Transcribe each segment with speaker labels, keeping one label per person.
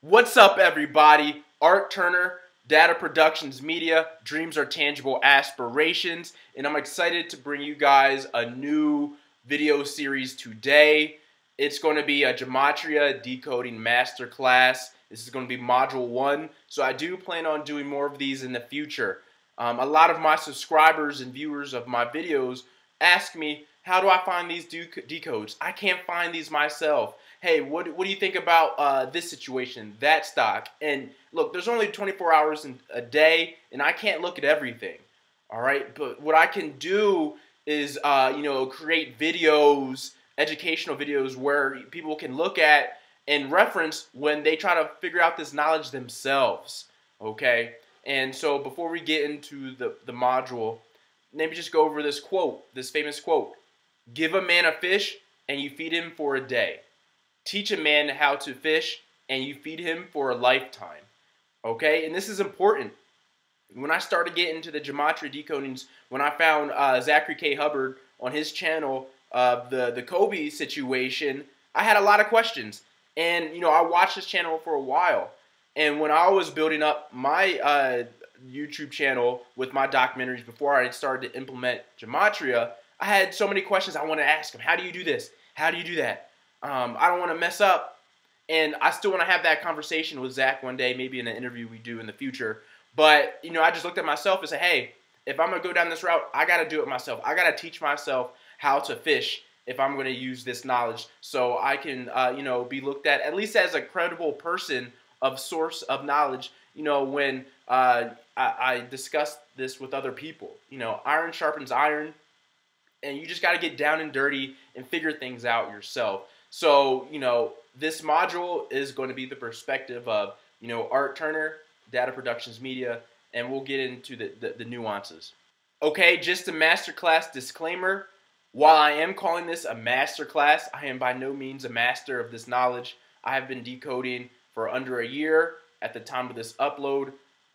Speaker 1: What's up, everybody? Art Turner, D.A.T.A Productions Media, Dreams Are Tangible Aspirations, and I'm excited to bring you guys a new video series today. It's going to be a Gematria Decoding Masterclass. This is going to be Module 1, so I do plan on doing more of these in the future. A lot of my subscribers and viewers of my videos ask me, how do I find these decodes? I can't find these myself. Hey, what do you think about this situation, that stock? And look, there's only 24 hours in a day, and I can't look at everything. All right, but what I can do is, create videos, educational videos where people can look at and reference when they try to figure out this knowledge themselves. Okay, and so before we get into the module, let me just go over this quote, this famous quote. Give a man a fish and you feed him for a day. Teach a man how to fish and you feed him for a lifetime. Okay, and this is important. When I started getting into the Gematria decodings, when I found Zachary K. Hubbard on his channel, the Kobe situation, I had a lot of questions. And, I watched his channel for a while. And when I was building up my YouTube channel with my documentaries before I started to implement Gematria, I had so many questions I wanted to ask him. How do you do this? How do you do that? I don't want to mess up. And I still want to have that conversation with Zach one day, maybe in an interview we do in the future. But, I just looked at myself and said, hey, if I'm going to go down this route, I got to do it myself. I got to teach myself how to fish if I'm going to use this knowledge so I can, be looked at least as a credible person of source of knowledge, when I discuss this with other people. Iron sharpens iron, and you just got to get down and dirty and figure things out yourself. So, this module is going to be the perspective of, Art Turner, D.A.T.A Productions Media, and we'll get into the nuances. Okay, just a masterclass disclaimer. While I am calling this a masterclass, I am by no means a master of this knowledge. I have been decoding for under a year at the time of this upload.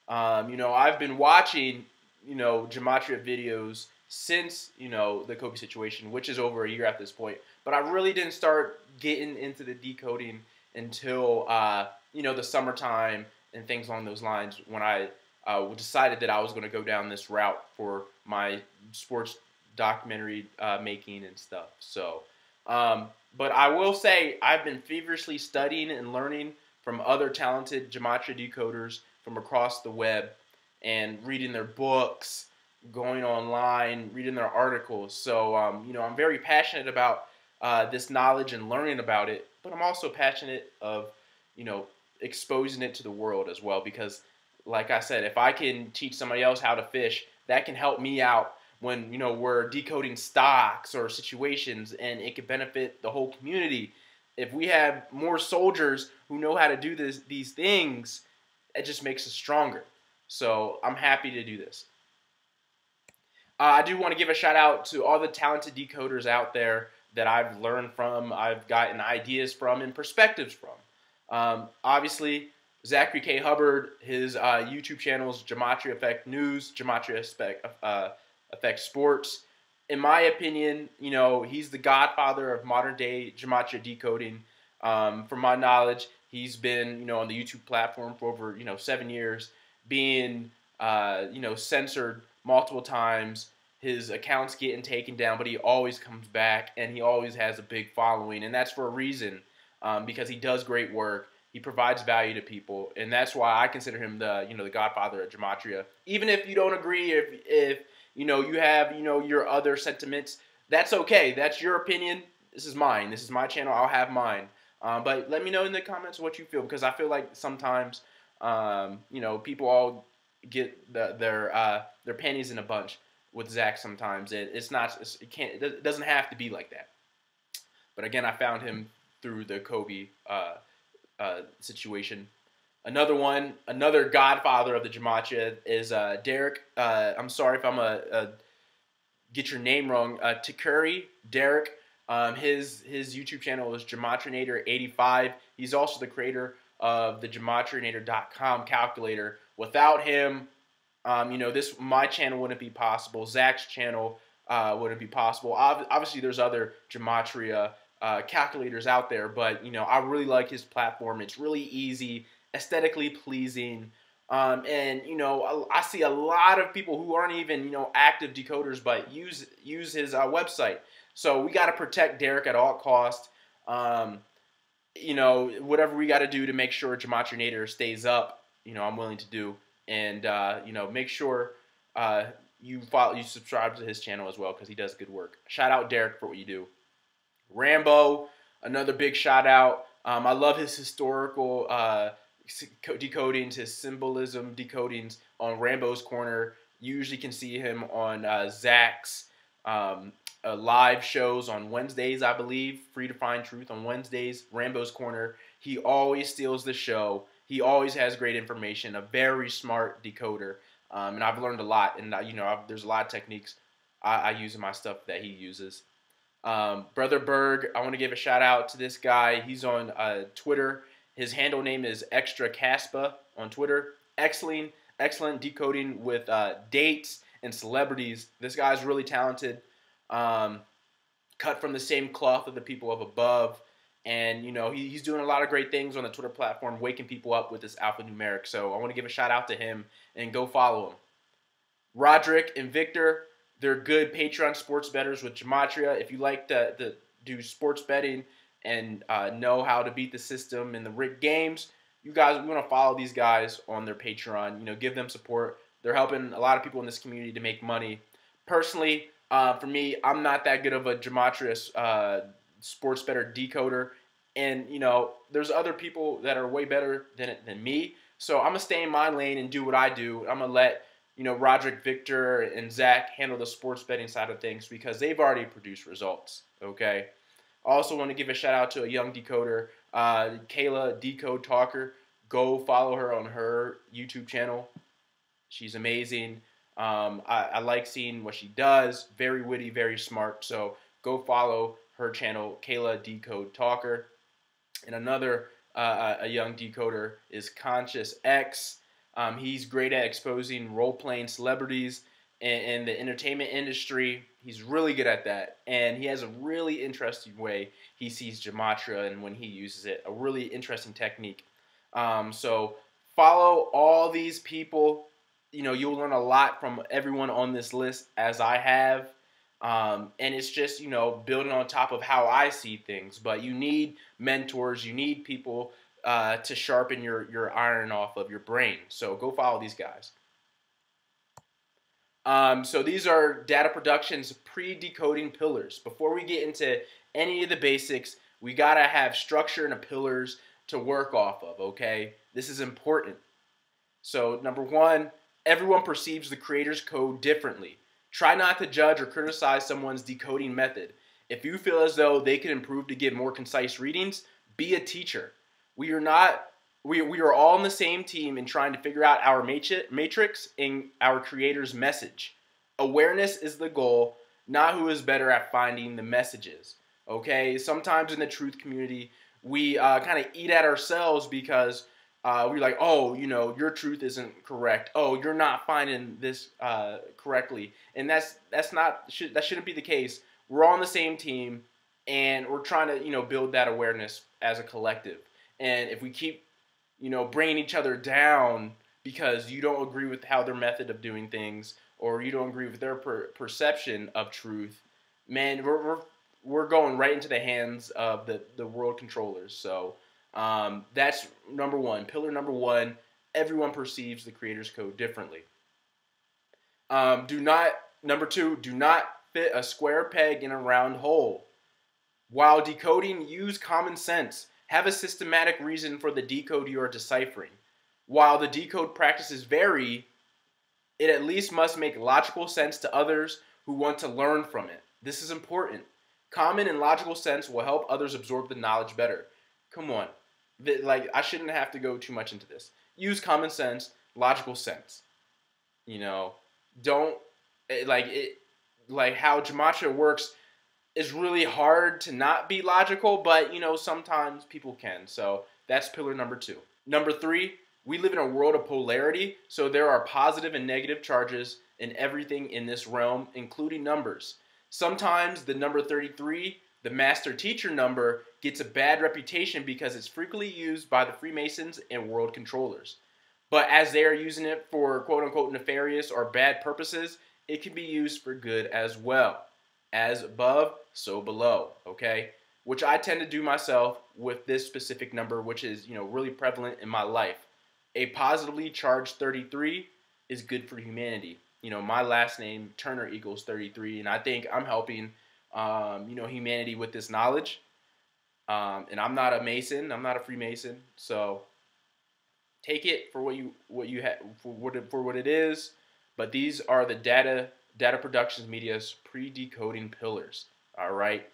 Speaker 1: I've been watching, Gematria videos since, the Kobe situation, which is over a year at this point. But I really didn't start getting into the decoding until, the summertime and things along those lines when I decided that I was going to go down this route for my sports documentary making and stuff. So, but I will say I've been feverishly studying and learning from other talented Gematria decoders from across the web and reading their books, going online, reading their articles. So, I'm very passionate about this knowledge and learning about it, but I'm also passionate of, exposing it to the world as well, because like I said, if I can teach somebody else how to fish, that can help me out when, we're decoding stocks or situations, and it could benefit the whole community. If we have more soldiers who know how to do these things, it just makes us stronger. So I'm happy to do this. I do want to give a shout out to all the talented decoders out there that I've learned from, I've gotten ideas from, and perspectives from. Obviously, Zachary K. Hubbard, his YouTube channel is Gematria Effect News, Gematria Effect Sports. In my opinion, he's the godfather of modern day Gematria decoding. From my knowledge, he's been, on the YouTube platform for over, 7 years, being, censored multiple times. His account's getting taken down, but he always comes back, and he always has a big following, and that's for a reason, because he does great work. He provides value to people, and that's why I consider him the, the godfather of Gematria. Even if you don't agree, if you have, your other sentiments, that's okay. That's your opinion. This is mine. This is my channel. I'll have mine. But let me know in the comments what you feel, because I feel like sometimes, people all get their panties in a bunch with Zach sometimes. It doesn't have to be like that. But again, I found him through the Kobe situation. Another godfather of the Gematria is Derek. I'm sorry if I'm get your name wrong. Takuri Derek. His YouTube channel is Gematrianator85. He's also the creator of the Gematrianator.com calculator. Without him, my channel wouldn't be possible. Zach's channel wouldn't be possible. Obviously, there's other Gematria calculators out there, but I really like his platform. It's really easy, aesthetically pleasing, and I see a lot of people who aren't even active decoders, but use his website. So we got to protect Derek at all costs. Whatever we got to do to make sure Gematria Nader stays up, I'm willing to do, and make sure you subscribe to his channel as well, because he does good work. Shout out Derek for what you do. Rambo, another big shout out. I love his historical decodings, his symbolism decodings on Rambo's Corner. You usually can see him on Zach's live shows on Wednesdays, I believe. Free to Find Truth on Wednesdays. Rambo's Corner. He always steals the show. He always has great information. A very smart decoder, and I've learned a lot. And there's a lot of techniques I use in my stuff that he uses. Brother Berg, I want to give a shout out to this guy. He's on Twitter. His handle name is Extra Caspa on Twitter. Excellent decoding with dates and celebrities. This guy's really talented. Cut from the same cloth of the people of above. And, he's doing a lot of great things on the Twitter platform, waking people up with this alphanumeric. So I want to give a shout out to him and go follow him. Roderick and Victor, they're good Patreon sports bettors with Gematria. If you like to do sports betting and know how to beat the system in the rigged games, we want to follow these guys on their Patreon. Give them support. They're helping a lot of people in this community to make money. Personally, for me, I'm not that good of a Gematria sports bettor decoder, and there's other people that are way better than me. So I'm gonna stay in my lane and do what I do. I'm gonna let Roderick, Victor, and Zach handle the sports betting side of things, because they've already produced results. Okay. I also want to give a shout out to a young decoder, Kayla Decode Talker. Go follow her on her YouTube channel. She's amazing. I like seeing what she does. Very witty, very smart. So go follow her channel, Kayla Decode Talker. And another a young decoder is Conscious X. He's great at exposing role-playing celebrities in the entertainment industry. He's really good at that. And he has a really interesting way he sees Gematria and when he uses it. A really interesting technique. So follow all these people. You'll learn a lot from everyone on this list, as I have. And it's just, building on top of how I see things. But you need mentors. You need people to sharpen your iron off of your brain. So go follow these guys. So these are Data Production's Pre-Decoding Pillars. Before we get into any of the basics, we got to have structure and pillars to work off of, okay? This is important. So number one, everyone perceives the creator's code differently. Try not to judge or criticize someone's decoding method. If you feel as though they can improve to give more concise readings, be a teacher. We are all on the same team in trying to figure out our matrix in our creator's message. Awareness is the goal, not who is better at finding the messages. Okay? Sometimes in the truth community, we kind of eat at ourselves because we're like, oh, your truth isn't correct. Oh, you're not finding this correctly, and that shouldn't be the case. We're all on the same team, and we're trying to build that awareness as a collective. And if we keep bringing each other down because you don't agree with how their method of doing things, or you don't agree with their perception of truth, man, we're going right into the hands of the world controllers. So that's number one. Pillar number one, everyone perceives the creator's code differently. Number two, do not fit a square peg in a round hole. While decoding, use common sense. Have a systematic reason for the decode you are deciphering. While the decode practices vary, it at least must make logical sense to others who want to learn from it. This is important. Common and logical sense will help others absorb the knowledge better. Come on. I shouldn't have to go too much into this. Use common sense, logical sense. Don't, how Gematria works is really hard to not be logical, but, sometimes people can. So that's pillar number two. Number three, we live in a world of polarity, so there are positive and negative charges in everything in this realm, including numbers. Sometimes the number 33, The master teacher number gets a bad reputation because it's frequently used by the Freemasons and world controllers. But as they are using it for quote-unquote nefarious or bad purposes, it can be used for good as well. As above, so below, okay? Which I tend to do myself with this specific number, which is, really prevalent in my life. A positively charged 33 is good for humanity. My last name, Turner, equals 33, and I think I'm helping, humanity with this knowledge. And I'm not a Mason, I'm not a Freemason, so take it for what you have for what it is. But these are the data productions media's pre-decoding pillars. All right,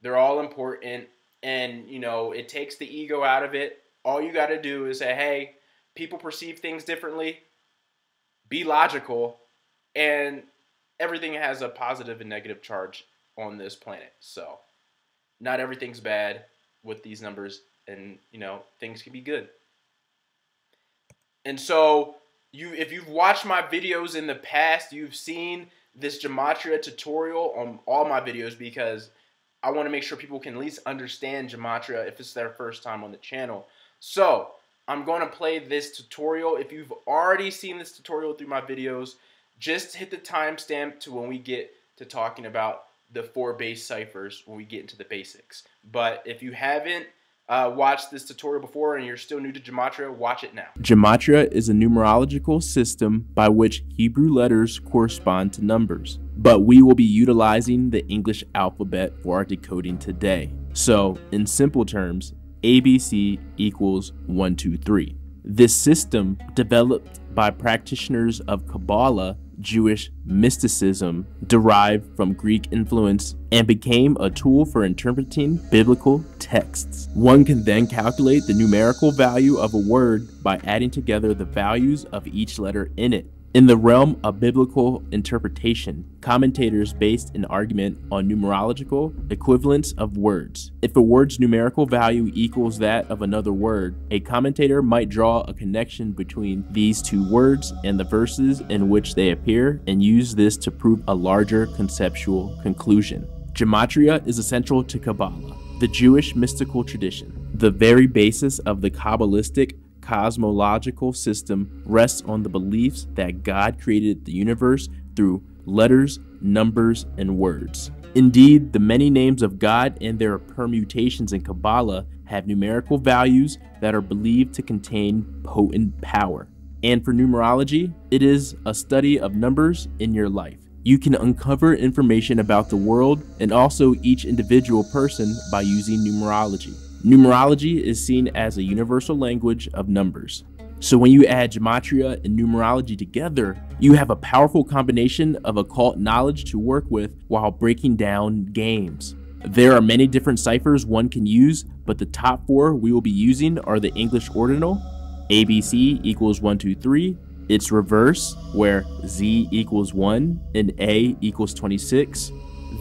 Speaker 1: they're all important, and it takes the ego out of it. All you got to do is say, hey, people perceive things differently. Be logical, and everything has a positive and negative charge on this planet. So not everything's bad with these numbers, and things can be good. And so if you've watched my videos in the past, you've seen this Gematria tutorial on all my videos, because I want to make sure people can at least understand Gematria if it's their first time on the channel. So I'm going to play this tutorial. If you've already seen this tutorial through my videos, just hit the timestamp to when we get to talking about the 4 base ciphers, when we get into the basics. But if you haven't watched this tutorial before and you're still new to Gematria, watch it now.
Speaker 2: Gematria is a numerological system by which Hebrew letters correspond to numbers, but we will be utilizing the English alphabet for our decoding today. So, in simple terms, ABC equals 1, 2, 3. This system, developed by practitioners of Kabbalah, Jewish mysticism, derived from Greek influence, and became a tool for interpreting biblical texts. One can then calculate the numerical value of a word by adding together the values of each letter in it. In the realm of biblical interpretation, commentators based an argument on numerological equivalence of words. If a word's numerical value equals that of another word, a commentator might draw a connection between these two words and the verses in which they appear, and use this to prove a larger conceptual conclusion. Gematria is essential to Kabbalah, the Jewish mystical tradition. The very basis of the Kabbalistic cosmological system rests on the beliefs that God created the universe through letters, numbers, and words. Indeed, the many names of God and their permutations in Kabbalah have numerical values that are believed to contain potent power. And for numerology, it is a study of numbers in your life. You can uncover information about the world and also each individual person by using numerology. Numerology is seen as a universal language of numbers. So when you add Gematria and numerology together, you have a powerful combination of occult knowledge to work with while breaking down games. There are many different ciphers one can use, but the top 4 we will be using are the English ordinal, ABC equals 1, 2, 3, its reverse, where Z equals 1 and A equals 26.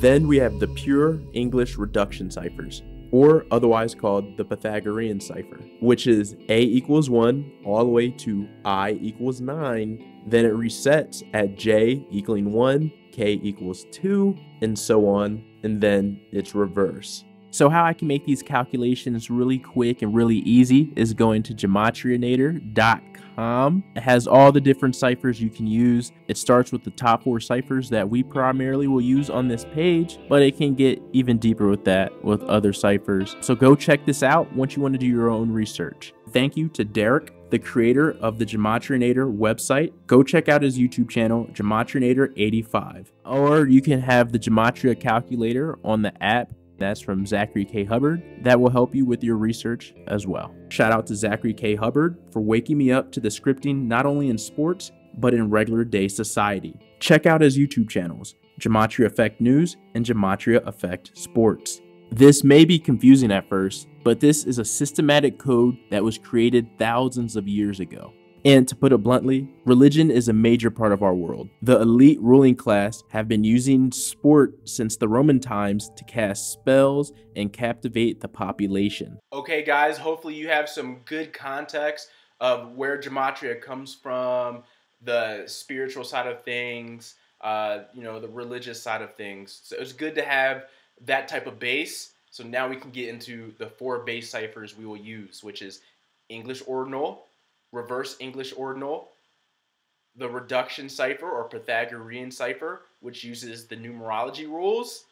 Speaker 2: Then we have the pure English reduction ciphers, or otherwise called the Pythagorean cipher, which is A equals 1 all the way to I equals 9. Then it resets at J equaling 1, K equals 2, and so on, and then it's reverse. So how I can make these calculations really quick and really easy is going to gematrianator.com. It has all the different ciphers you can use. It starts with the top 4 ciphers that we primarily will use on this page, but it can get even deeper with that with other ciphers. So go check this out once you want to do your own research. Thank you to Derek, the creator of the Gematrianator website. Go check out his YouTube channel, Gematrianator85. Or you can have the Gematria calculator on the app. That's from Zachary K. Hubbard. That will help you with your research as well. Shout out to Zachary K. Hubbard for waking me up to the scripting not only in sports, but in regular day society. Check out his YouTube channels, Gematria Effect News and Gematria Effect Sports. This may be confusing at first, but this is a systematic code that was created thousands of years ago. And to put it bluntly, religion is a major part of our world. The elite ruling class have been using sport since the Roman times to cast spells and captivate the population.
Speaker 1: Okay guys, hopefully you have some good context of where Gematria comes from, the spiritual side of things, the religious side of things. So it's good to have that type of base. So now we can get into the 4 base ciphers we will use, which is English ordinal, reverse English ordinal, the reduction cipher or Pythagorean cipher, which uses the numerology rules,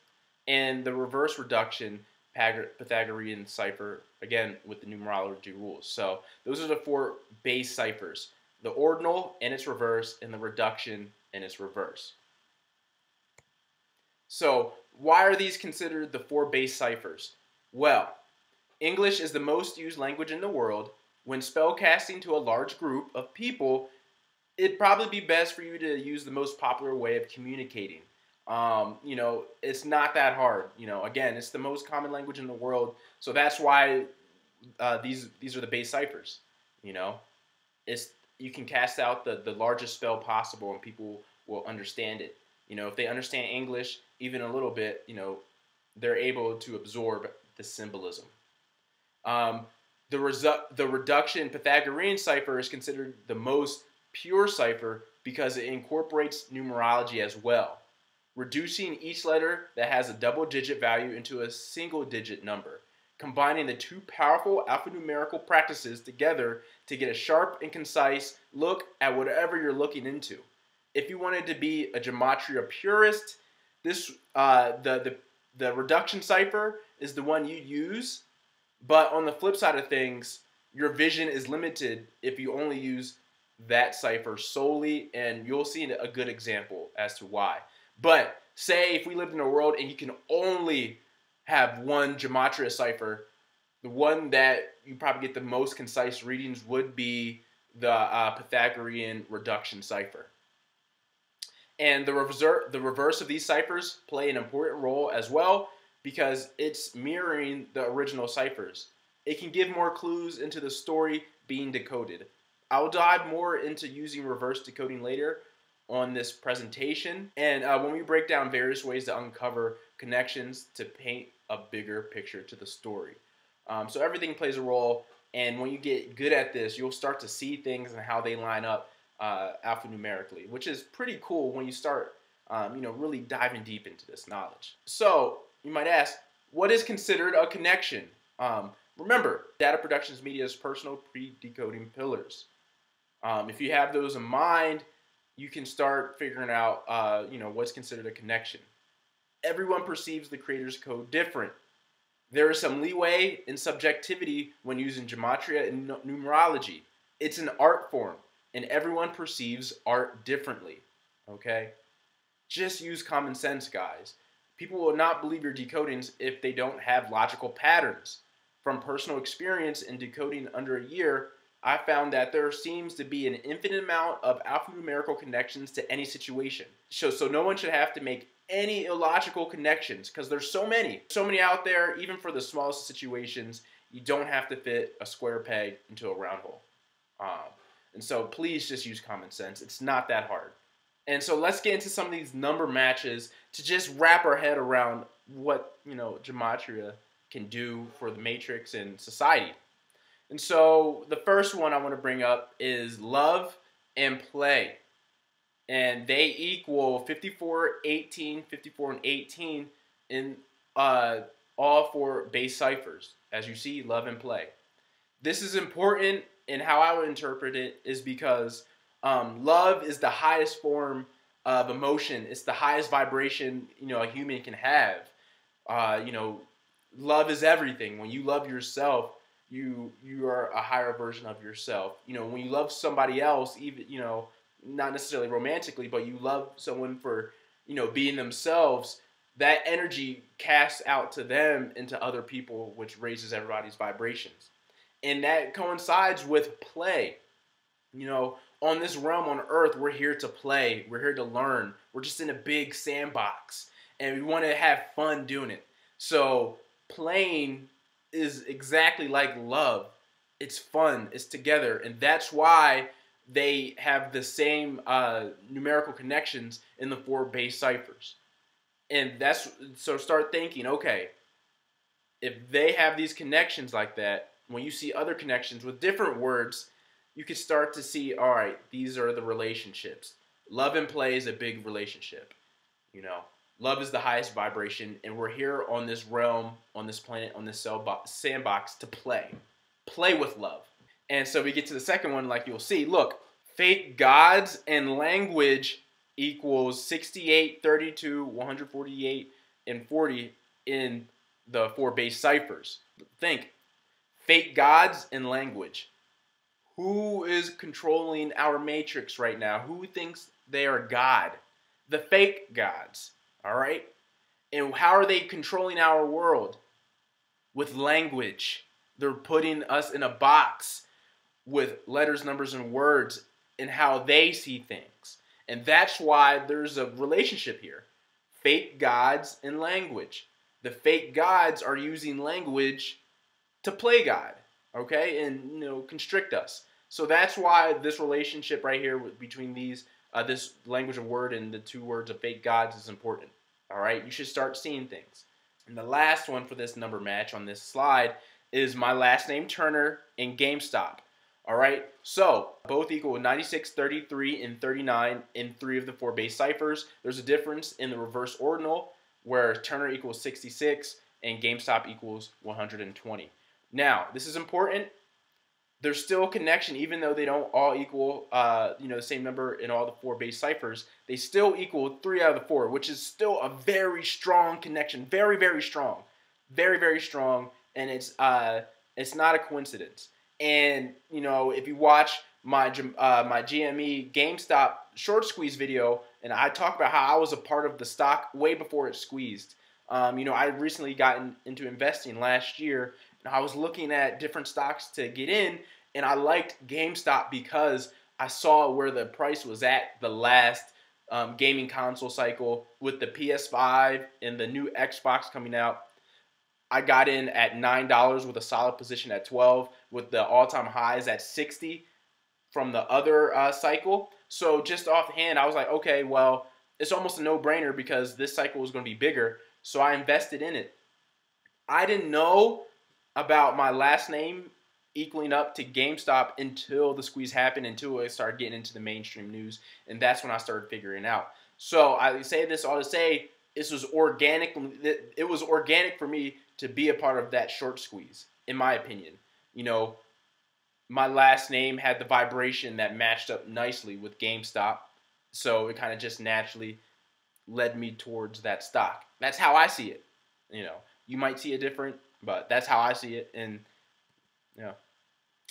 Speaker 1: and the reverse reduction Pythagorean cipher, again with the numerology rules. So those are the 4 base ciphers: the ordinal and its reverse, and the reduction and its reverse. So why are these considered the 4 base ciphers? Well, English is the most used language in the world. When spellcasting to a large group of people, it'd probably be best for you to use the most popular way of communicating. It's not that hard. Again, it's the most common language in the world, so that's why these are the base ciphers. You can cast out the largest spell possible, and people will understand it. If they understand English even a little bit, they're able to absorb the symbolism. The reduction Pythagorean cipher is considered the most pure cipher because it incorporates numerology as well, reducing each letter that has a double-digit value into a single-digit number, combining the 2 powerful alphanumerical practices together to get a sharp and concise look at whatever you're looking into. If you wanted to be a Gematria purist, the reduction cipher is the one you use, but on the flip side of things, your vision is limited if you only use that cipher solely, and you'll see a good example as to why. But say if we lived in a world and you can only have one Gematria cipher, the one that you probably get the most concise readings would be the Pythagorean reduction cipher. And the reverse of these ciphers play an important role as well because it's mirroring the original ciphers. It can give more clues into the story being decoded. I'll dive more into using reverse decoding later on this presentation, and when we break down various ways to uncover connections to paint a bigger picture to the story. So everything plays a role, and when you get good at this, you'll start to see things and how they line up alphanumerically, which is pretty cool when you start really diving deep into this knowledge. So you might ask, what is considered a connection? Remember, Data Productions Media's personal pre-decoding pillars. If you have those in mind, you can start figuring out what's considered a connection. Everyone perceives the creator's code different. There is some leeway in subjectivity when using gematria and numerology. It's an art form, and everyone perceives art differently, okay? Just use common sense, guys. People will not believe your decodings if they don't have logical patterns. From personal experience in decoding under a year, I found that there seems to be an infinite amount of alphanumerical connections to any situation. So no one should have to make any illogical connections because there's so many out there. Even for the smallest situations, you don't have to fit a square peg into a round hole. And so please just use common sense. It's not that hard. And so let's get into some of these number matches to just wrap our head around what gematria can do for the matrix and society. And so the first one I want to bring up is love and play. And they equal 54, 18, 54, and 18 in all 4 base ciphers. As you see, love and play. This is important, and how I would interpret it is because love is the highest form of emotion. It's the highest vibration a human can have. Love is everything. When you love yourself, you are a higher version of yourself. When you love somebody else, even not necessarily romantically, but you love someone for being themselves, that energy casts out to them into other people, which raises everybody's vibrations. And that coincides with play. On this realm on earth, we're here to play. We're here to learn. We're just in a big sandbox, and we want to have fun doing it. So playing is exactly like love. It's fun. It's together. And that's why they have the same numerical connections in the 4 base ciphers. And so start thinking, okay, if they have these connections like that, when you see other connections with different words, you can start to see, all right, these are the relationships. Love and play is a big relationship. Love is the highest vibration, and we're here on this realm, on this planet, on this sandbox to play. Play with love. And so we get to the second one, like you'll see. Look, fake gods and language equals 68, 32, 148, and 40 in the 4 base ciphers. Think, fake gods and language. Who is controlling our matrix right now? Who thinks they are God? The fake gods. All right? And how are they controlling our world? With language. They're putting us in a box with letters, numbers, and words and how they see things. And that's why there's a relationship here. Fake gods and language. The fake gods are using language to play God, okay, and constrict us. So that's why this relationship right here between these this language of word and the 2 words of fake gods is important. All right, you should start seeing things. And the last one for this number match on this slide is my last name Turner and GameStop. All right, so both equal 96, 33, and 39 in 3 of the 4 base ciphers. There's a difference in the reverse ordinal where Turner equals 66 and GameStop equals 120. Now, this is important. There's still a connection, even though they don't all equal, the same number in all the 4 base ciphers. They still equal 3 out of the 4, which is still a very strong connection. Very, very strong. Very, very strong. And it's not a coincidence. And if you watch my GME GameStop short squeeze video, and I talk about how I was a part of the stock way before it squeezed. I recently gotten into investing last year. And I was looking at different stocks to get in, and I liked GameStop because I saw where the price was at the last gaming console cycle with the PS5 and the new Xbox coming out. I got in at $9 with a solid position at 12, with the all-time highs at 60 from the other cycle. So just offhand, I was like, okay, well, it's almost a no-brainer because this cycle was going to be bigger. So I invested in it. I didn't know about my last name equaling up to GameStop until the squeeze happened, until I started getting into the mainstream news, and that's when I started figuring out. So I say this all to say this was organic. It was organic for me to be a part of that short squeeze, in my opinion. My last name had the vibration that matched up nicely with GameStop, so it kind of just naturally led me towards that stock. That's how I see it. You might see it different, but that's how I see it. And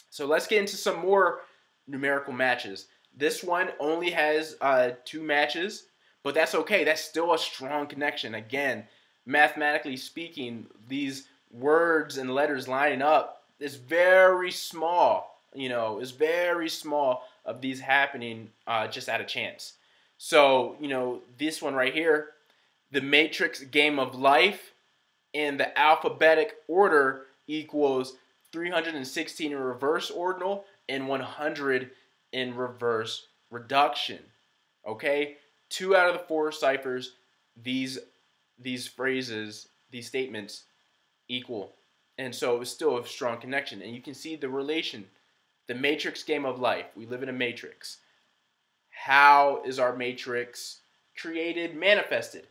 Speaker 1: so let's get into some more numerical matches. This one only has 2 matches, but that's okay. That's still a strong connection. Again, mathematically speaking, these words and letters lining up is very small. Is very small of these happening just out of chance. So this one right here, the matrix game of life, and the alphabetic order equals 316 in reverse ordinal and 100 in reverse reduction. Okay? 2 out of the 4 ciphers, these phrases, these statements equal. And so it's still a strong connection. And you can see the relation. The matrix game of life. We live in a matrix. How is our matrix created, manifested?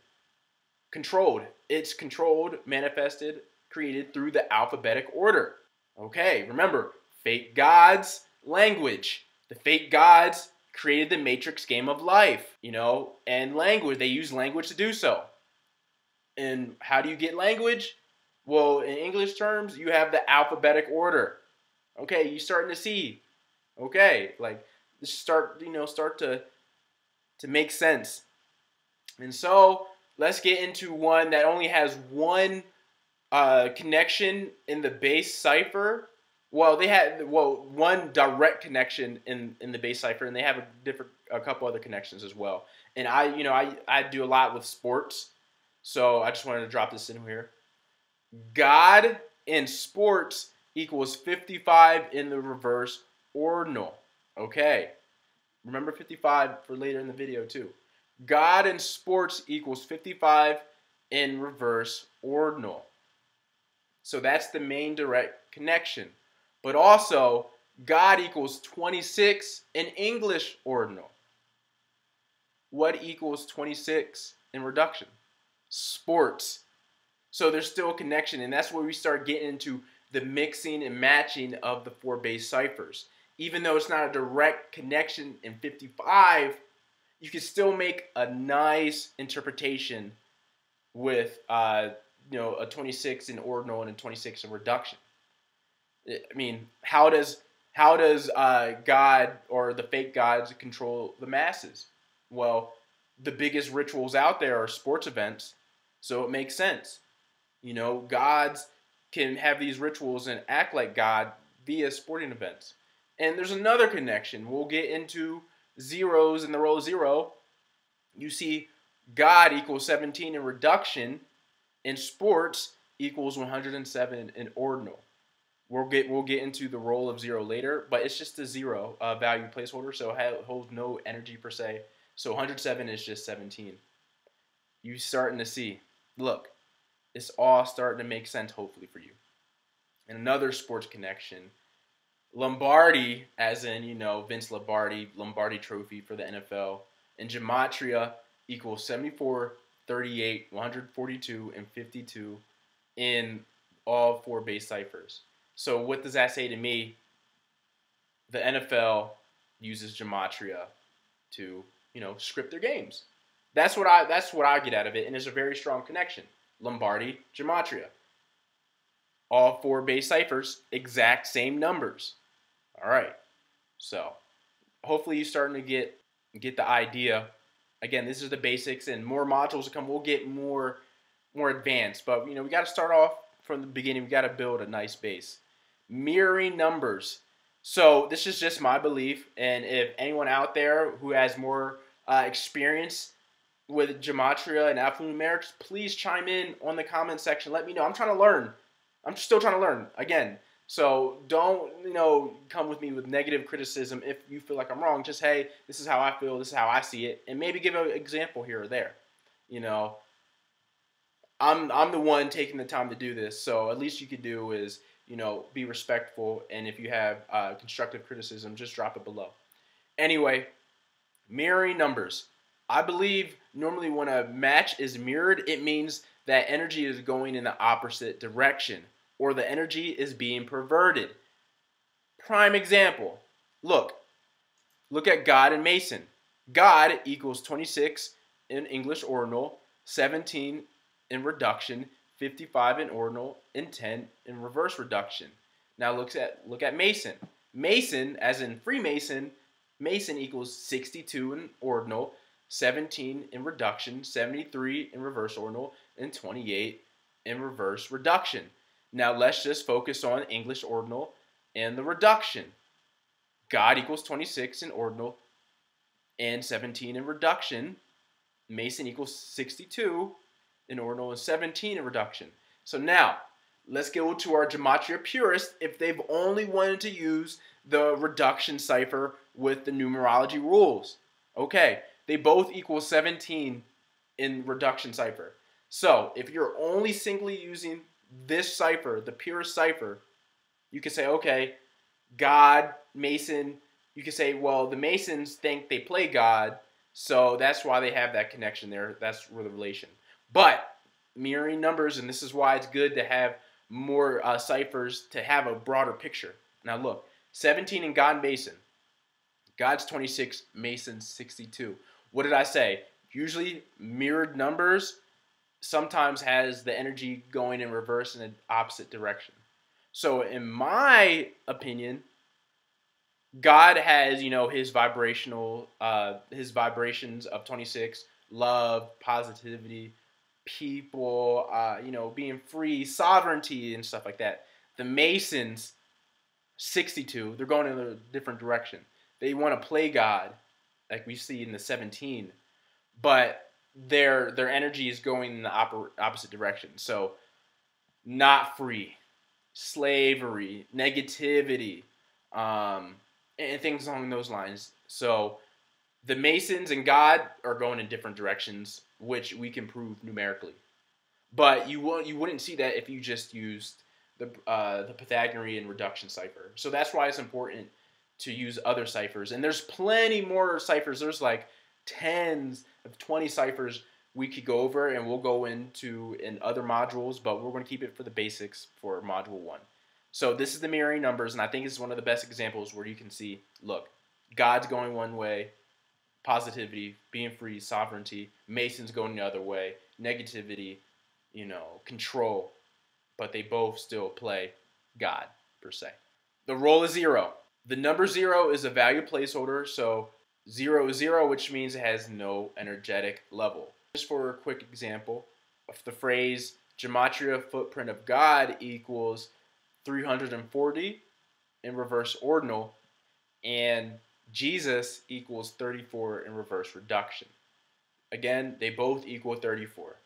Speaker 1: Controlled. It's controlled, manifested, created through the alphabetic order. Okay, remember, fake gods, language. The fake gods created the matrix game of life, and language. They use language to do so. And how do you get language? Well, in English terms, you have the alphabetic order. Okay, you're starting to see. Okay, like start to make sense. And so let's get into one that only has 1 connection in the base cipher. Well, they had 1 direct connection in the base cipher, and they have a couple other connections as well. And I do a lot with sports, so I just wanted to drop this in here. God in sports equals 55 in the reverse ordinal. Okay, remember 55 for later in the video too. God in sports equals 55 in reverse ordinal. So that's the main direct connection. But also, God equals 26 in English ordinal. What equals 26 in reduction? sports. So there's still a connection, and that's where we start getting into the mixing and matching of the 4 base ciphers. Even though it's not a direct connection in 55, you can still make a nice interpretation with a 26 in ordinal and a 26 in reduction. I mean, how does God or the fake gods control the masses? Well, the biggest rituals out there are sports events, so it makes sense. Gods can have these rituals and act like God via sporting events. And there's another connection. We'll get into zeros in the row 0. You see God equals 17 in reduction, in sports equals 107 in ordinal. We'll get into the role of 0 later, but it's just a 0 value placeholder, so it holds no energy per se. So 107 is just 17. You're starting to see, look, it's all starting to make sense, hopefully, for you. And another sports connection, Lombardi, as in, Vince Lombardi trophy for the NFL, and Gematria equals 74, 38, 142, and 52 in all 4 base ciphers. So what does that say to me? The NFL uses Gematria to, script their games. That's what I get out of it, and it's a very strong connection. Lombardi, Gematria. All 4 base ciphers, exact same numbers. All right. So hopefully you're starting to get the idea. Again, this is the basics, and more modules to come. We'll get more advanced, but we got to start off from the beginning. We got to build a nice base. Mirroring numbers. So this is just my belief, and if anyone out there who has more experience with Gematria and alphanumerics, please chime in on the comment section. Let me know. I'm trying to learn. I'm still trying to learn. Again, so don't come with me with negative criticism if you feel like I'm wrong. Just, hey, this is how I feel. This is how I see it, and maybe give an example here or there. I'm the one taking the time to do this, so at least you could do is be respectful, and if you have constructive criticism, just drop it below. Anyway, mirroring numbers. I believe normally when a match is mirrored, it means that energy is going in the opposite direction, or the energy is being perverted. Prime example. Look at God and Mason. God equals 26 in English ordinal, 17 in reduction, 55 in ordinal, and 10 in reverse reduction. Now look at Mason. Mason, as in Freemason, Mason equals 62 in ordinal, 17 in reduction, 73 in reverse ordinal, and 28 in reverse reduction. Now let's just focus on English ordinal and the reduction. God equals 26 in ordinal and 17 in reduction. Mason equals 62 in ordinal and 17 in reduction. So now, let's go to our Gematria purists if they've only wanted to use the reduction cipher with the numerology rules. Okay, they both equal 17 in reduction cipher. So if you're only singly using this cipher, the purest cipher, you can say, okay, God, Mason, you can say, well, the Masons think they play God, so that's why they have that connection there. That's where the relation. But mirroring numbers, and this is why it's good to have more ciphers to have a broader picture. Now look, 17 in God and Mason. God's 26, Mason's 62. What did I say? Usually mirrored numbers sometimes has the energy going in reverse in the opposite direction. So in my opinion, God has, his his vibrations of 26, love, positivity, people, being free, sovereignty, and stuff like that. The Masons, 62, they're going in a different direction. They want to play God, like we see in the 17, but their energy is going in the opposite direction. So, not free, slavery, negativity, and things along those lines. So, the Masons and God are going in different directions, which we can prove numerically. But you wouldn't see that if you just used the Pythagorean reduction cipher. So that's why it's important to use other ciphers. And there's plenty more ciphers. There's like tens of 20 ciphers we could go over, and we'll go into in other modules, but we're going to keep it for the basics for module 1. So this is the mirroring numbers, and I think it's one of the best examples where you can see, look, God's going one way, positivity, being free, sovereignty. Mason's going the other way, negativity, you know, control. But they both still play God, per se. The role is 0. The number 0 is a value placeholder, so 0 is 0, which means it has no energetic level. Just for a quick example, of the phrase Gematria footprint of God equals 340 in reverse ordinal, and Jesus equals 34 in reverse reduction. Again, they both equal 34.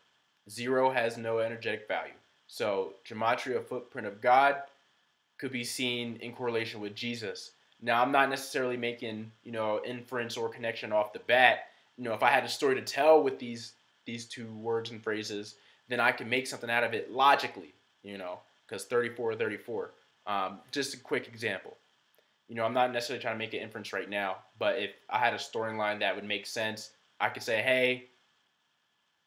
Speaker 1: 0 has no energetic value. So Gematria footprint of God could be seen in correlation with Jesus. Now, I'm not necessarily making, you know, inference or connection off the bat. You know, if I had a story to tell with these two words and phrases, then I can make something out of it logically, you know, because 34, 34. Just a quick example. You know, I'm not necessarily trying to make an inference right now, but if I had a storyline that would make sense, I could say, hey,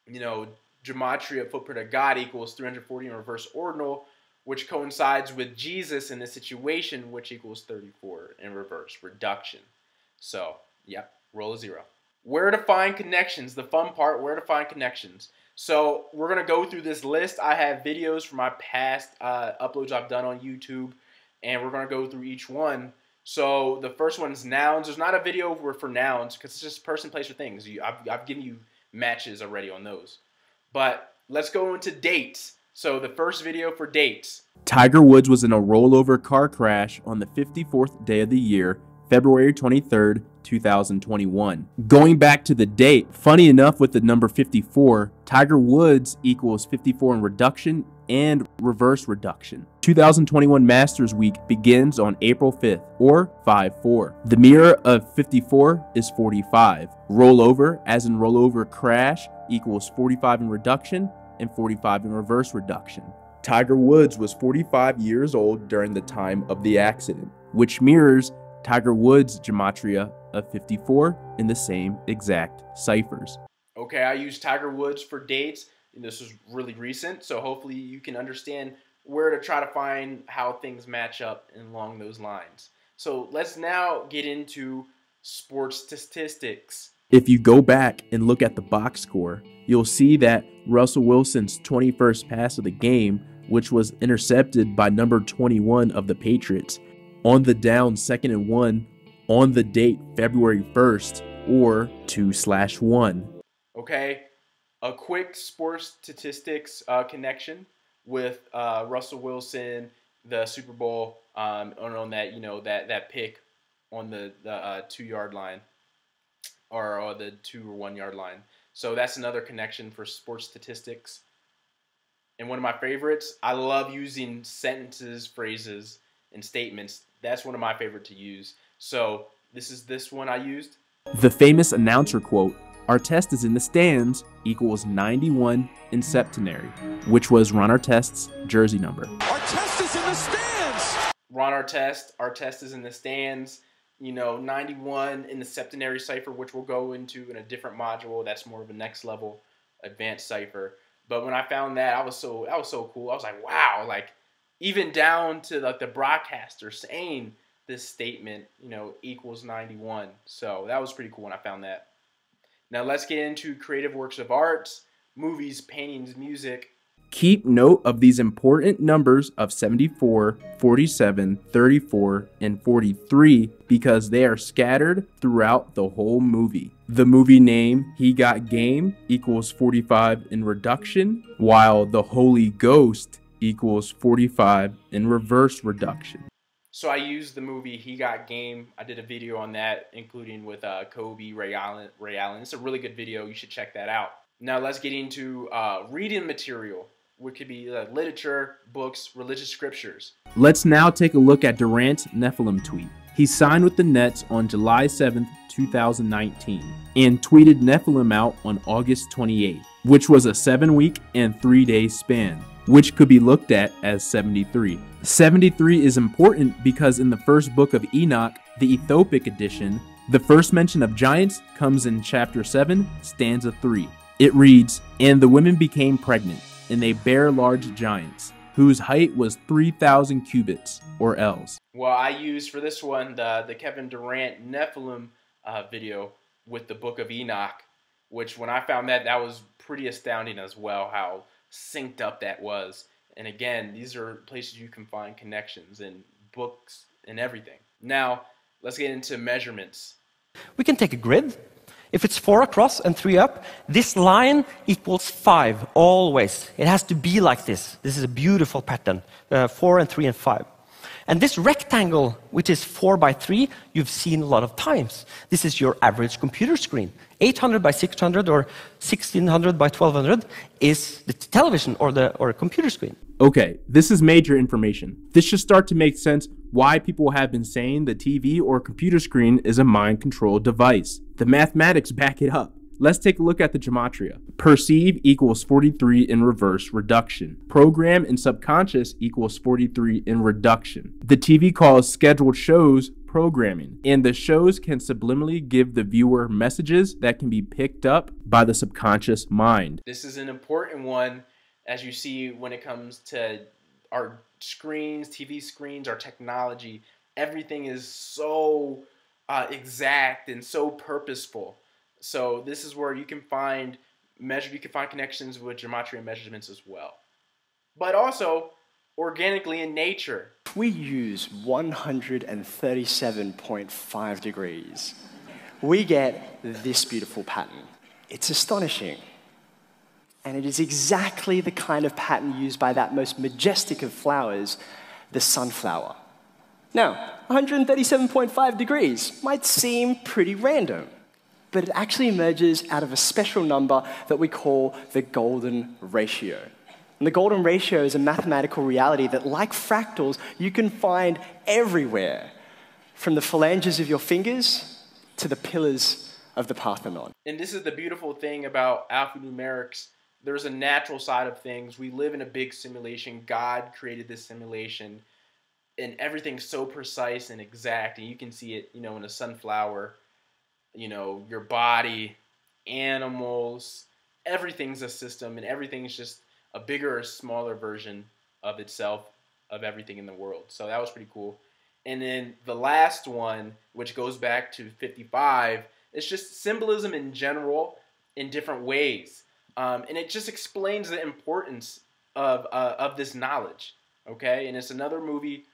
Speaker 1: you know, Gematria footprint of God equals 340 in reverse ordinal, which coincides with Jesus in this situation, which equals 34 in reverse reduction. So, yep, role of 0. Where to find connections, the fun part, where to find connections. So we're going to go through this list. I have videos from my past uploads I've done on YouTube, and we're going to go through each one. So the first one is nouns. There's not a video for nouns because it's just person, place, or things. I've given you matches already on those. But let's go into dates. So the first video for dates.
Speaker 2: Tiger Woods was in a rollover car crash on the 54th day of the year, February 23rd, 2021. Going back to the date, funny enough with the number 54, Tiger Woods equals 54 in reduction and reverse reduction. 2021 Masters Week begins on April 5th, or 5-4. The mirror of 54 is 45. Rollover, as in rollover crash, equals 45 in reduction and 45 in reverse reduction. Tiger Woods was 45 years old during the time of the accident, which mirrors Tiger Woods' Gematria of 54 in the same exact ciphers.
Speaker 1: Okay, I used Tiger Woods for dates, and this was really recent, so hopefully you can understand where to try to find how things match up along those lines. So let's now get into sports statistics.
Speaker 2: If you go back and look at the box score, you'll see that Russell Wilson's 21st pass of the game, which was intercepted by number 21 of the Patriots, on the down 2nd and 1 on the date February 1st, or 2/1.
Speaker 1: Okay, a quick sports statistics connection with Russell Wilson, the Super Bowl, on that, you know, that pick on the 2-yard line, or the 2 or 1 yard line. So that's another connection for sports statistics. And one of my favorites, I love using sentences, phrases, and statements. That's one of my favorite to use. So this one I used.
Speaker 2: The famous announcer quote, "Our test is in the stands," equals 91 in septenary, which was Ron Artest's jersey number.
Speaker 3: Our test is in the stands.
Speaker 1: Ron Artest, our test is in the stands. You know, 91 in the septenary cipher, which we'll go into in a different module. That's more of a next level advanced cipher. But when I found that, I was so cool. I was like, wow, like even down to like the broadcaster saying this statement, you know, equals 91. So that was pretty cool when I found that. Now let's get into creative works of art, movies, paintings, music.
Speaker 2: Keep note of these important numbers of 74, 47, 34, and 43 because they are scattered throughout the whole movie. The movie name, He Got Game, equals 45 in reduction, while The Holy Ghost equals 45 in reverse reduction.
Speaker 1: So I used the movie He Got Game. I did a video on that, including with Kobe, Ray Allen. It's a really good video. You should check that out. Now let's get into reading material, which could be literature, books, religious scriptures.
Speaker 2: Let's now take a look at Durant's Nephilim tweet. He signed with the Nets on July 7th, 2019, and tweeted Nephilim out on August 28th, which was a 7-week and 3-day span, which could be looked at as 73. 73 is important because in the first book of Enoch, the Ethiopic edition, the first mention of giants comes in chapter 7, stanza 3. It reads, "And the women became pregnant, and they bare large giants, whose height was 3,000 cubits, or ells."
Speaker 1: Well, I used for this one the Kevin Durant Nephilim video with the Book of Enoch, which when I found that was pretty astounding as well, how synced up that was. And again, these are places you can find connections in books and everything. Now, let's get into measurements.
Speaker 4: We can take a grid. If it's 4 across and 3 up, this line equals 5 always. It has to be like this. This is a beautiful pattern, 4 and 3 and 5. And this rectangle, which is 4 by 3, you've seen a lot of times. This is your average computer screen. 800 by 600 or 1600 by 1200 is the television or a computer screen.
Speaker 2: Okay, this is major information. This should start to make sense why people have been saying the TV or computer screen is a mind-controlled device. The mathematics back it up. Let's take a look at the gematria. Perceive equals 43 in reverse reduction. Program and subconscious equals 43 in reduction. The TV calls scheduled shows programming, and the shows can subliminally give the viewer messages that can be picked up by the subconscious mind.
Speaker 1: This is an important one, as you see when it comes to our screens, TV screens, our technology. Everything is so exact and so purposeful. So this is where you can find connections with gematria measurements as well. But also organically in nature.
Speaker 5: We use 137.5 degrees. We get this beautiful pattern. It's astonishing. And it is exactly the kind of pattern used by that most majestic of flowers, the sunflower. Now, 137.5 degrees might seem pretty random, but it actually emerges out of a special number that we call the golden ratio. And the golden ratio is a mathematical reality that, like fractals, you can find everywhere, from the phalanges of your fingers to the pillars of the Parthenon.
Speaker 1: And this is the beautiful thing about alphanumerics. There's a natural side of things. We live in a big simulation. God created this simulation, and everything's so precise and exact. And you can see it, in a sunflower, your body, animals, everything's a system, and everything's just a bigger or smaller version of itself, of everything in the world. So that was pretty cool. And then the last one, which goes back to 55, it's just symbolism in general in different ways. And it just explains the importance of this knowledge, okay? And it's another movie,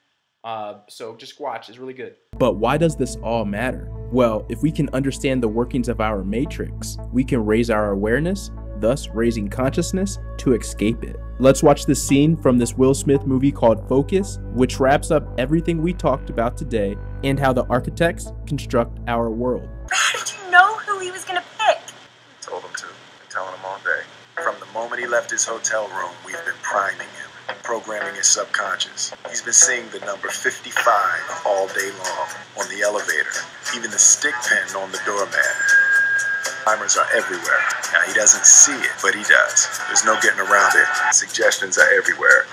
Speaker 1: so just watch. It's really good.
Speaker 2: But why does this all matter? Well, if we can understand the workings of our matrix, we can raise our awareness, thus raising consciousness to escape it. Let's watch this scene from this Will Smith movie called Focus, which wraps up everything we talked about today and how the architects construct our world.
Speaker 6: How did you know who he was going to pick?
Speaker 7: Told him to. Been telling him all day. From the moment he left his hotel room, we've been priming him, programming his subconscious. He's been seeing the number 55 all day long, on the elevator, even the stick pin on the doormat. Timers are everywhere. Now, he doesn't see it, but he does. There's no getting around it. Suggestions are everywhere.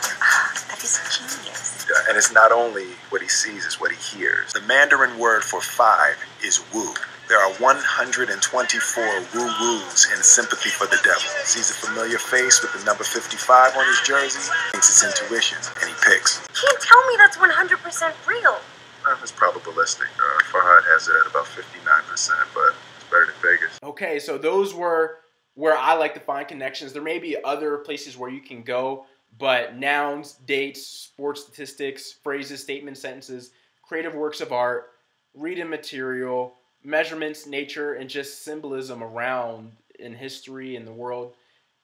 Speaker 6: That is genius.
Speaker 7: And it's not only what he sees, it's what he hears. The Mandarin word for 5 is wu. There are 124 woo-woos in sympathy for the devil. Sees a familiar face with the number 55 on his jersey, thinks it's intuition, and he picks.
Speaker 6: You can't tell me that's 100% real.
Speaker 7: It's probabilistic. Farhad has it at about 59%, but it's better than Vegas.
Speaker 1: Okay, so those were where I like to find connections. There may be other places where you can go, but nouns, dates, sports statistics, phrases, statements, sentences, creative works of art, reading material, measurements, nature, and just symbolism around in history and the world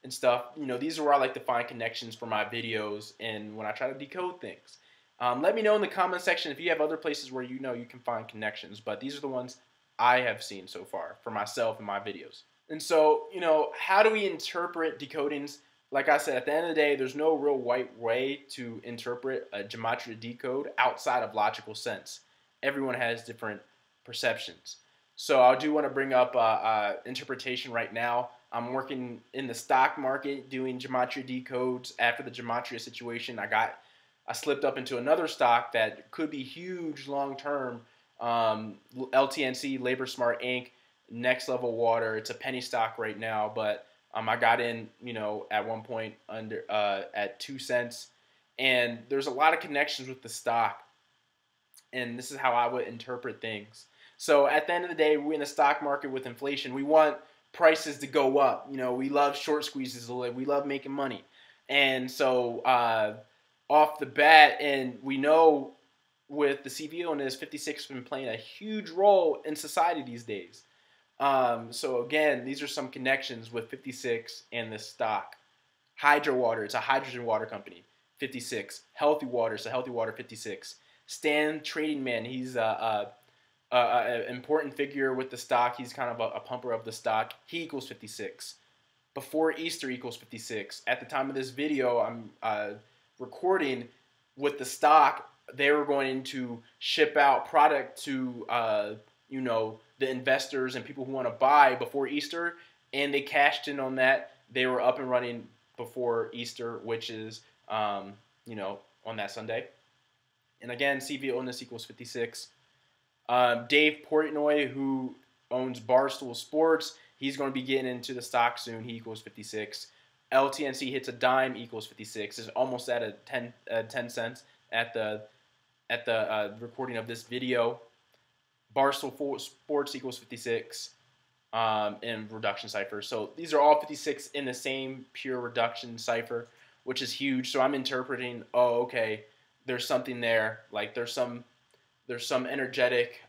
Speaker 1: and stuff. These are where I like to find connections for my videos and when I try to decode things. Let me know in the comment section if you have other places where you can find connections, but these are the ones I have seen so far for myself in my videos. And so, how do we interpret decodings? Like I said, at the end of the day, there's no real right way to interpret a gematria decode outside of logical sense. Everyone has different perceptions. So I do want to bring up interpretation right now. I'm working in the stock market doing gematria decodes. After the gematria situation, I slipped up into another stock that could be huge long term. LTNC, Labor Smart Inc., Next Level Water. It's a penny stock right now, but I got in, you know, at one point under at 2 cents, and there's a lot of connections with the stock, and this is how I would interpret things. So at the end of the day, we're in a stock market with inflation. We want prices to go up. You know, we love short squeezes. We love making money, and so off the bat, and we know with the CVO and his 56 has been playing a huge role in society these days. So again, these are some connections with 56 and this stock. Hydro Water, it's a hydrogen water company, 56. Healthy Water, it's a healthy water, 56. Stan Trading Man, he's an important figure with the stock. He's kind of a pumper of the stock. He equals 56. Before Easter equals 56. At the time of this video, I'm recording with the stock. They were going to ship out product to, you know, the investors and people who want to buy before Easter, and they cashed in on that. They were up and running before Easter, which is, you know, on that Sunday. And again, CVO onus equals 56. Dave Portnoy, who owns Barstool Sports, he's going to be getting into the stock soon. He equals 56. LTNC hits a dime equals 56. Is almost at a 10 cents at the recording of this video. Barstool Sports equals 56 in reduction cipher. So these are all 56 in the same pure reduction cipher, which is huge. So I'm interpreting, oh, okay, there's something there. Like there's some energetic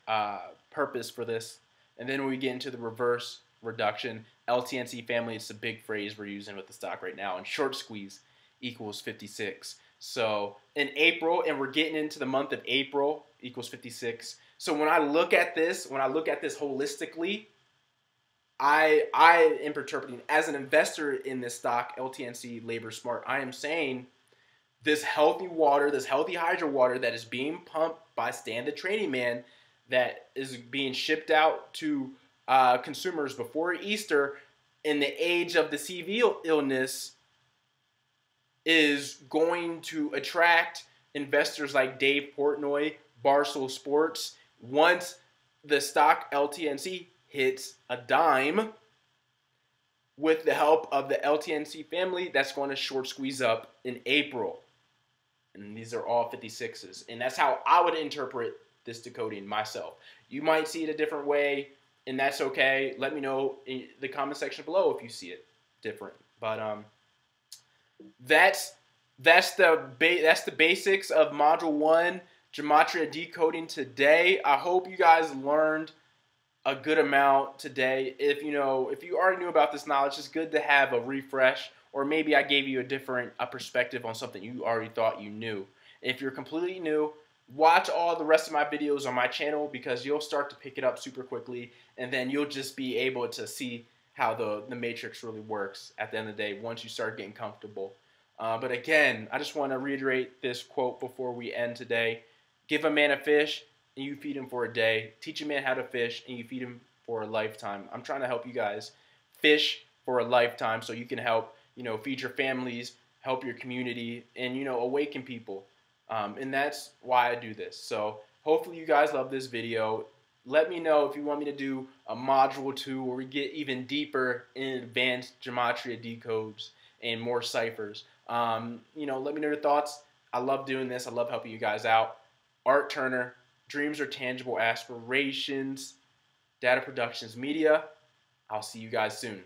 Speaker 1: purpose for this. And then when we get into the reverse reduction, LTNC family, it's a big phrase we're using with the stock right now. And short squeeze equals 56. So in April, and we're getting into the month of April, equals 56. So when I look at this, holistically, I am interpreting as an investor in this stock, LTNC Labor Smart, I am saying this healthy water, this healthy hydro water that is being pumped by Stan the Trading Man, that is being shipped out to consumers before Easter in the age of the CV illness, is going to attract investors like Dave Portnoy, Barstool Sports. Once the stock LTNC hits a dime, with the help of the LTNC family, that's going to short squeeze up in April. And these are all 56s. And that's how I would interpret this decoding myself. You might see it a different way, and that's okay. Let me know in the comment section below if you see it different. But that's the basics of Module 1, Gematria Decoding today. I hope you guys learned a good amount today. If you already knew about this knowledge, it's good to have a refresh, or maybe I gave you a different perspective on something you already thought you knew. If you're completely new, watch all the rest of my videos on my channel, because you'll start to pick it up super quickly, and then you'll just be able to see how the matrix really works at the end of the day once you start getting comfortable. But again, I just want to reiterate this quote before we end today. Give a man a fish and you feed him for a day. Teach a man how to fish and you feed him for a lifetime. I'm trying to help you guys fish for a lifetime so you can help, feed your families, help your community, and, awaken people. And that's why I do this. So hopefully you guys love this video. Let me know if you want me to do a module 2 where we get even deeper in advanced gematria decodes and more ciphers. Let me know your thoughts. I love doing this. I love helping you guys out. Art Turner, Dreams Are Tangible Aspirations, D.A.T.A. Productions Media. I'll see you guys soon.